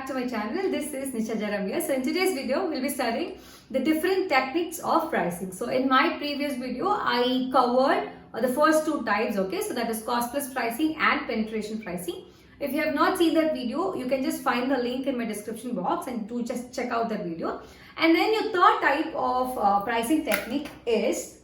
back to my channel. This is Nisha Jaramia. So in today's video, we'll be studying the different techniques of pricing. So in my previous video, I covered the first two types, okay? So that is cost plus pricing and penetration pricing. If you have not seen that video, you can just find the link in my description box and do just check out that video. And then your third type of pricing technique is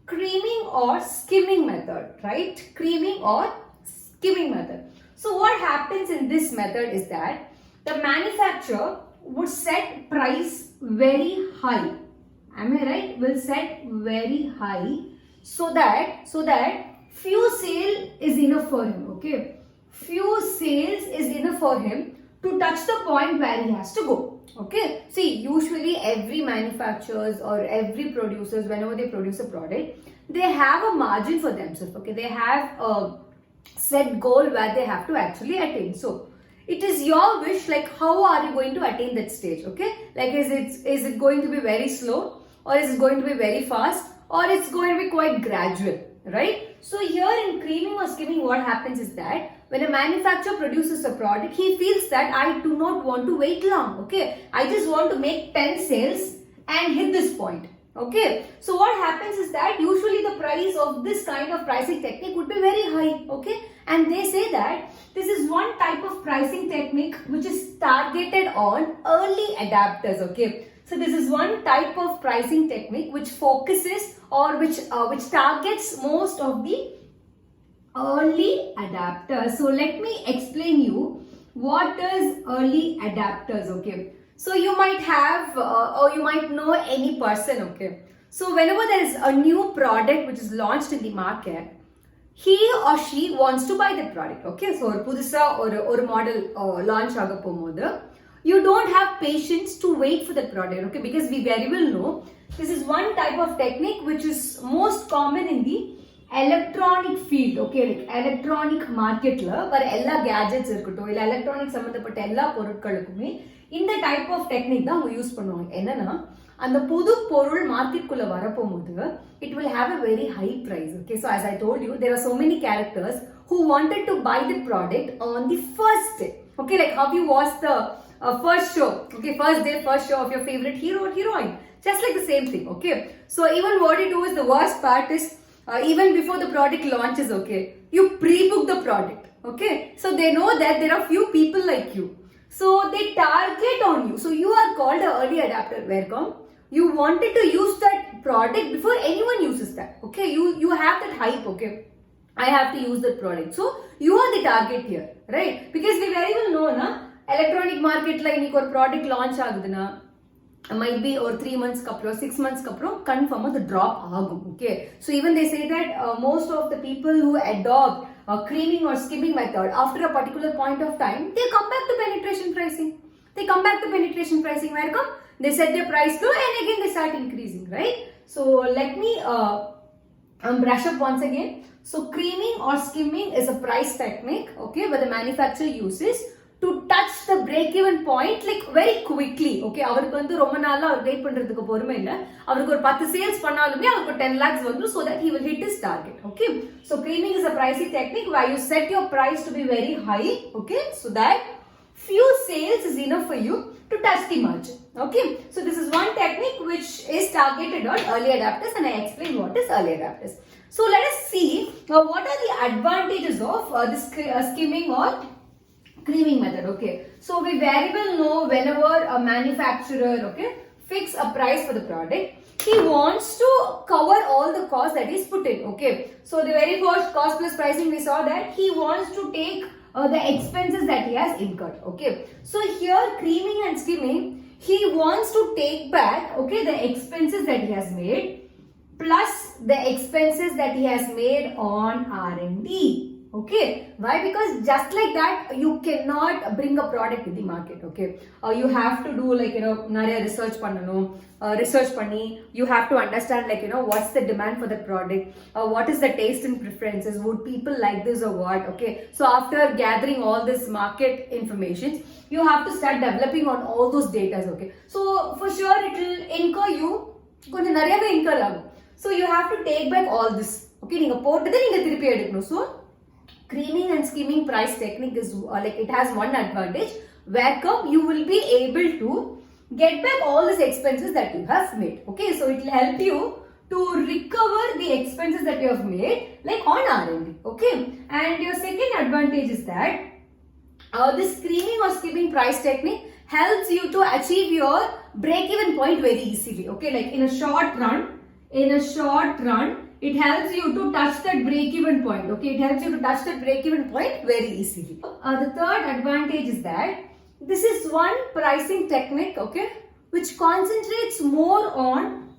creaming or skimming method, right? Creaming or skimming method. So what happens in this method is that the manufacturer would set price very high. Am I right? Will set very high so that few sale is enough for him. Okay, few sales is enough for him to touch the point where he has to go. Okay, see, usually every manufacturers or every producers, whenever they produce a product, they have a margin for themselves. Okay, they have a set goal where they have to actually attain. So it is your wish, like how are you going to attain that stage? Okay, like is it going to be very slow, or is it going to be very fast, or it's going to be quite gradual, right? So here in creaming or skimming, what happens is that when a manufacturer produces a product, he feels that I do not want to wait long. Okay, I just want to make 10 sales and hit this point. Okay, so what happens is that usually the price of this kind of pricing technique would be very high. Okay, and they say that this is one type of pricing technique which is targeted on early adapters. Okay, so this is one type of pricing technique which focuses or which targets most of the early adapters. So let me explain you what is early adapters. Okay, so you might have or you might know any person. Okay, so whenever there is a new product which is launched in the market, he or she wants to buy that product. Okay, so ஒரு புதுசா ஒரு model launch ஆக போகும்போது, you don't have patience to wait for the product. Okay, because we very well know this is one type of technique which is most common in the electronic field. Okay, like electronic market la வர எல்லா gadgets இருக்கட்டும் இல்ல electronic சம்பந்தப்பட்ட எல்லா பொருட்களுக்குமே இந்த type of technique தான் அவங்க use பண்ணுவாங்க. என்னன்னா அந்த புது பொருள் மார்க்கெட் குள்ள வரப்போகும்போது it will have a very high price. Okay, so as I told you, there are so many characters who wanted to buy the product on the first day. Okay, like how you watch the first show. Okay, first day, first show of your favorite hero or heroine. Just like the same thing. Okay, so even what you do is the worst part is even before the product launches, okay, you pre-book the product. Okay, so they know that there are few people like you, so they target on you. So you are called an early adapter. Welcome. You wanted to use that product before anyone uses that. Okay, you have that hype. Okay, I have to use that product, so you are the target here, right? Because we very well know na electronic market la iniki or product launch aguduna might be or 3 months kapro 6 months kapro confirm the drop agum. Okay, so even they say that most of the people who adopt creaming or skimming method, after a particular point of time, they come back to penetration pricing. Where come they set their price low and again they start increasing, right? So let me brush up once again. So creaming or skimming is a price technique, okay, where the manufacturer uses to touch the break-even point like very quickly. Okay, அவருக்கு வந்து ரொம்ப நாளா அவர் wait பண்றதுக்கு பொறுமை இல்ல, அவருக்கு ஒரு 10 sales பண்ணாலுமே அவருக்கு 10 lakhs வந்துரும், so that he will hit his target. Okay, so creaming is a pricing technique where you set your price to be very high, okay, so that few sales is enough for you to touch the margin. Okay, so this is one technique which is targeted on early adapters, and I explained what is early adapters. So let us see what are the advantages of this skimming or creaming method. Okay, so we very well know whenever a manufacturer, okay, fix a price for the product, he wants to cover all the costs that is put in. Okay, so the very first cost plus pricing, we saw that he wants to take the expenses that he has incurred. Okay, so here creaming and skimming, he wants to take back, okay, the expenses that he has made plus the expenses that he has made on R&D. Okay, why? Because just like that you cannot bring a product to the market. Okay, you have to do like nariya research பண்ணனும், research பண்ணி you have to understand like what's the demand for the product, what is the taste and preferences, would people like this or what. Okay, so after gathering all this market information, you have to start developing on all those data. Okay, so for sure it will incur you கொஞ்சம் நிறையவே incur ஆகும். So you have to take back all this. Okay, நீங்க போட்டதை நீங்க திருப்பி எடுக்கணும். So creaming and skimming price technique is like it has one advantage, where come you will be able to get back all these expenses that you have made. Okay, so it will help you to recover the expenses that you have made, like on R&D. Okay, and your second advantage is that this screening or skimming price technique helps you to achieve your break-even point very easily. Okay, like in a short run, it helps you to touch that break-even point. Okay, it helps you to touch that break-even point very easily. The third advantage is that this is one pricing technique, okay, which concentrates more on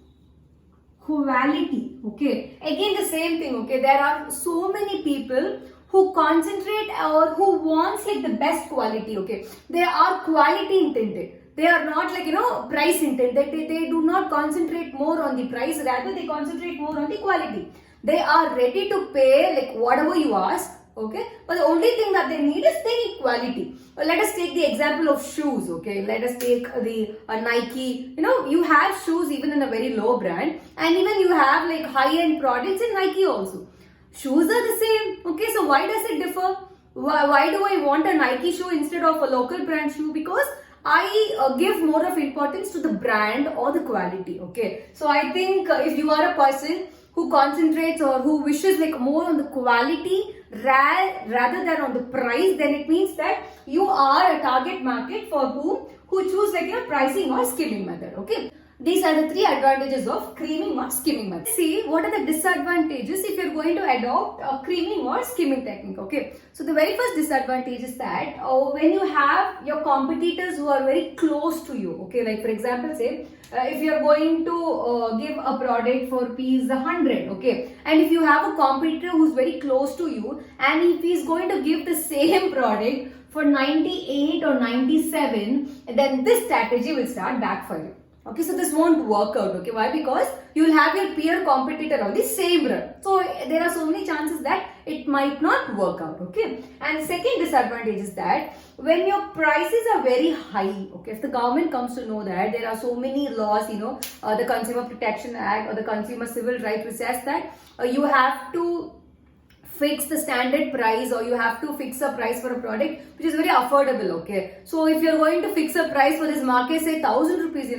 quality. Okay, again the same thing. Okay, there are so many people who concentrate or who wants like the best quality. Okay, they are quality intended. They are not like, price intended. They do not concentrate more on the price, rather they concentrate more on the quality. They are ready to pay like whatever you ask. Okay, but the only thing that they need is they need quality. Let us take the example of shoes. Okay, let us take the Nike. You have shoes even in a very low brand, and even you have like high-end products in Nike also. Shoes are the same. Okay, so why does it differ? Why do I want a Nike shoe instead of a local brand shoe? Because I give more of importance to the brand or the quality. Okay, so I think if you are a person who concentrates or who wishes like more on the quality rather than on the price, then it means that you are a target market for who choose like pricing or skimming method. Okay, these are the three advantages of creaming or skimming method. See what are the disadvantages if you're going to adopt a creaming or skimming technique. Okay, so the very first disadvantage is that when you have your competitors who are very close to you. Okay, like for example, say if you're going to give a product for Rs 100, okay, and if you have a competitor who's very close to you and if he's going to give the same product for 98 or 97, then this strategy will start backfiring. Okay, so this won't work out. Okay, why? Because you will have your peer competitor on the same run. So there are so many chances that it might not work out. Okay, and second disadvantage is that when your prices are very high, okay, if the government comes to know that there are so many laws, the Consumer Protection Act or the Consumer Civil Rights, which says that you have to fix the standard price or you have to fix a price for a product which is very affordable. Okay, so if you're going to fix a price for this market, say 1,000 rupees,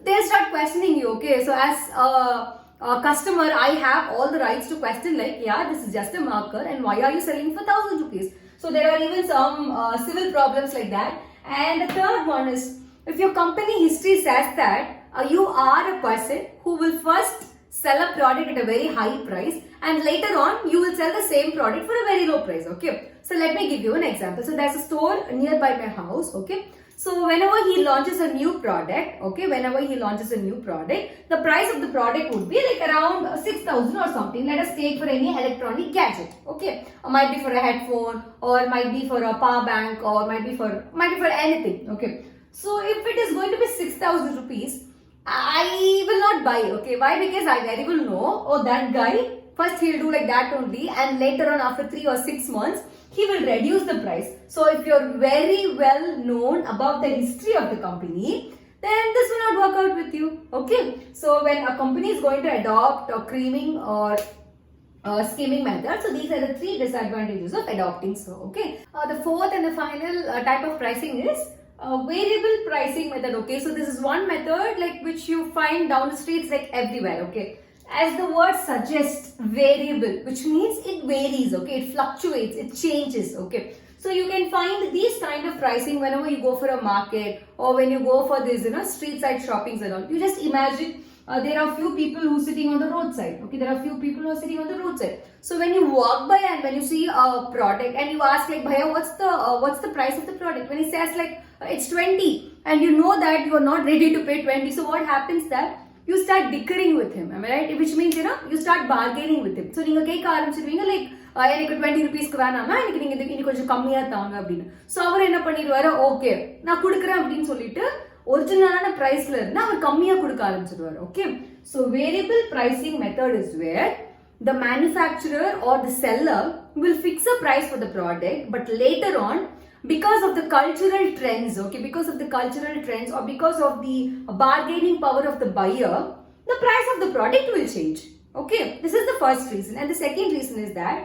they'll start questioning you. Okay, so as a customer, I have all the rights to question like, yeah, this is just a marker and why are you selling for 1,000 rupees? So there are even some civil problems like that. And the third one is, if your company history says that you are a person who will first sell a product at a very high price and later on you will sell the same product for a very low price. Okay, so let me give you an example. So there's a store nearby my house. Okay, so whenever he launches a new product, the price of the product would be like around 6,000 or something. Let us take for any electronic gadget. Okay, might be for a headphone or might be for a power bank or might be for anything. Okay, so if it is going to be 6,000 rupees, I will not buy. Okay, why? Because I very well know, that guy, first he'll do like that only and later on after 3 or 6 months, he will reduce the price. So if you're very well known about the history of the company, then this will not work out with you. Okay, so when a company is going to adopt a creaming or skimming method, so these are the three disadvantages of adopting so. Okay, the fourth and the final type of pricing is variable pricing method. Okay, so this is one method like which you find down the streets like everywhere. Okay, as the word suggests, variable, which means it varies. Okay, it fluctuates, it changes. Okay, so you can find these kind of pricing whenever you go for a market or when you go for this street side shoppings and all. You just imagine there are few people who are sitting on the roadside. Okay, there are few people who are sitting on the roadside. So when you walk by and when you see a product and you ask like, Bhaiya, what's the price of the product? When he says like it's 20 and you know that you are not ready to pay 20, so what happens that you start dickering with him, am I right? Which means you start bargaining with him. So you கேட்க ஆரம்பிச்சிடுவீங்க like எனக்கு 20 rupeesக்கு வேணாமா, எனக்கு நீங்க இன்னி கொஞ்சம் கம்மியா தாங்க அப்படின்னு. So அவர் என்ன பண்ணிடுவாரு, ஓகே நான் கொடுக்குறேன் அப்படின்னு சொல்லிட்டு ஒரிஜினலான பிரைஸ்ல இருந்து அவர் கம்மியா கொடுக்க ஆரம்பிச்சிடுவாரு. Okay, so variable pricing method is where the manufacturer or the seller will fix a price for the product, but later on, because of the cultural trends, okay, because of the cultural trends or because of the bargaining power of the buyer, the price of the product will change. Okay, this is the first reason. And the second reason is that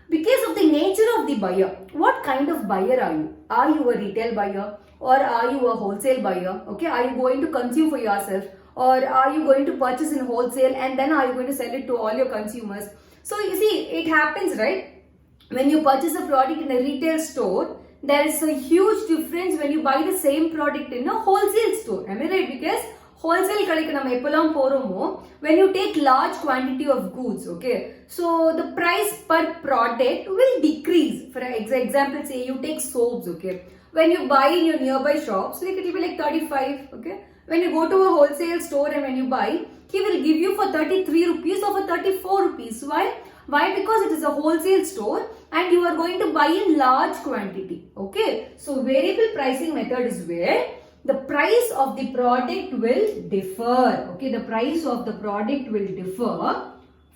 Because of the nature of the buyer. What kind of buyer are you? Are you a retail buyer or are you a wholesale buyer? Okay, are you going to consume for yourself or are you going to purchase in wholesale and then are you going to sell it to all your consumers? So you see, it happens, right? When you purchase a product in a retail store, there is a huge difference when you buy the same product in a wholesale store. Am I right? Because wholesale கடைக்கு நம்ம எப்பலாம் போறோமோ, when you take large quantity of goods, okay, so the price per product will decrease. For example, say you take soaps, okay, when you buy in your nearby shops, like it will be like 35, okay, when you go to a wholesale store and when you buy, he will give you for 33 rupees or for 34 rupees. Why? Because it is a wholesale store and you are going to buy in large quantity, okay. So variable pricing method is where the price of the product will differ, okay. The price of the product will differ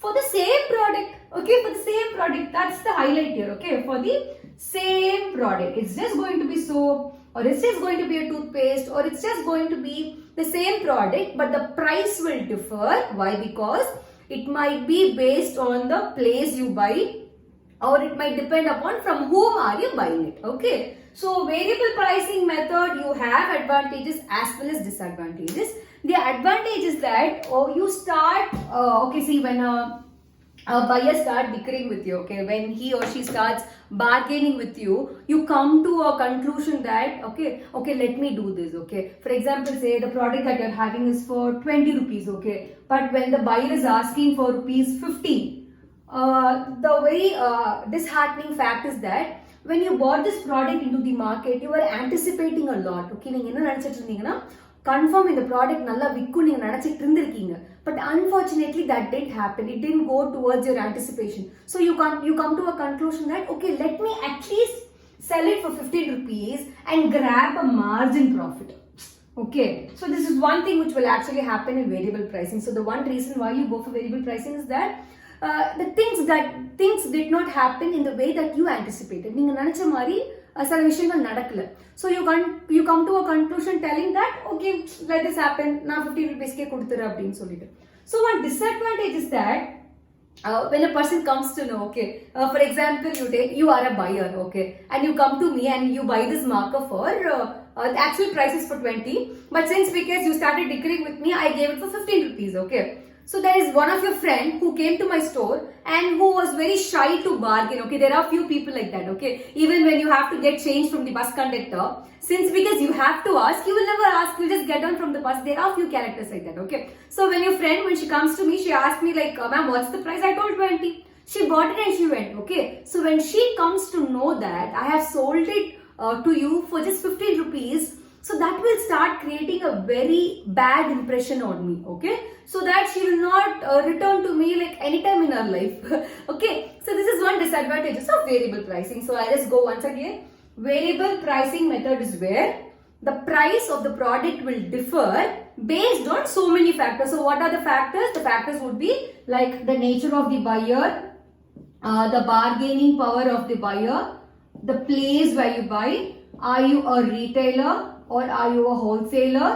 for the same product, okay, for the same product. That's the highlight here, okay, for the same product. It's just going to be soap or it's just going to be a toothpaste or it's just going to be the same product, but the price will differ. Why? Because it might be based on the place you buy or it might depend upon from whom are you buying it, okay. So variable pricing method, you have advantages as well as disadvantages. The advantage is that you start, okay, see, when a buyer start bickering with you, okay, when he or she starts bargaining with you, you come to a conclusion that, okay, let me do this, okay. For example, say the product that you're having is for 20 rupees, okay, but when the buyer is asking for rupees 15, the very disheartening fact is that when you bought this product into the market, you were anticipating a lot, okay. நீங்க என்ன நினைச்சிட்டு இருந்தீங்கன்னா confirm இந்த product நல்லா விக்கும் நீங்க நினைச்சிட்டு இருந்திருக்கீங்க. But unfortunately that didn't happen. It didn't go towards your anticipation. So you come to a conclusion that, okay, let me at least sell it for 15 rupees and grab a margin profit. Okay, so this is one thing which will actually happen in variable pricing. So the one reason why you go for variable pricing is that the things did not happen in the way that you anticipated. நீங்க நினைச்ச மாதிரி சில விஷயங்கள் நடக்கல. So you come to a conclusion telling that, okay, let this happen, நான் 15 rupees கொடுத்துறேன் அப்படின்னு சொல்லிட்டு. So one disadvantage is that when a person comes to know, okay, for example, you are a buyer, okay, and you come to me and you buy this marker for the actual price is for 20, but since because you started dickering with me, I gave it for 15 rupees, okay. So there is one of your friend who came to my store and who was very shy to bargain, okay. There are few people like that, okay. Even when you have to get change from the bus conductor, since because you have to ask, you will never ask, you just get down from the bus. There are few characters like that, okay. So when your friend, when she comes to me, she asked me like, ma'am, what's the price? I told 20. She bought it and she went, okay. So when she comes to know that I have sold it to you for just 15 rupees, so that will start creating a very bad impression on me, okay. So that she will not return to me like anytime in her life, okay. So this is one disadvantage of variable pricing. So I just go once again. Variable pricing method is where the price of the product will differ based on so many factors. So what are the factors? The factors would be like the nature of the buyer, the bargaining power of the buyer, the place where you buy, are you a retailer or are you a wholesaler?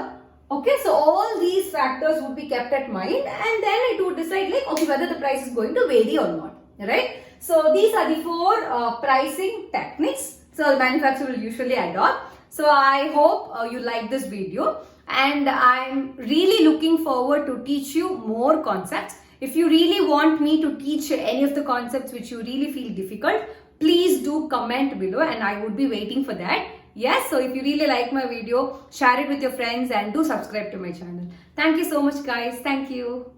Okay, so all these factors would be kept at mind and then it would decide like, okay, whether the price is going to vary or not, right? So these are the 4 pricing techniques so the manufacturer will usually adopt. So I hope you like this video and I'm really looking forward to teach you more concepts. If you really want me to teach any of the concepts which you really feel difficult, please do comment below and I would be waiting for that. Yes, so if you really like my video, share it with your friends and do subscribe to my channel. Thank you so much guys. Thank you.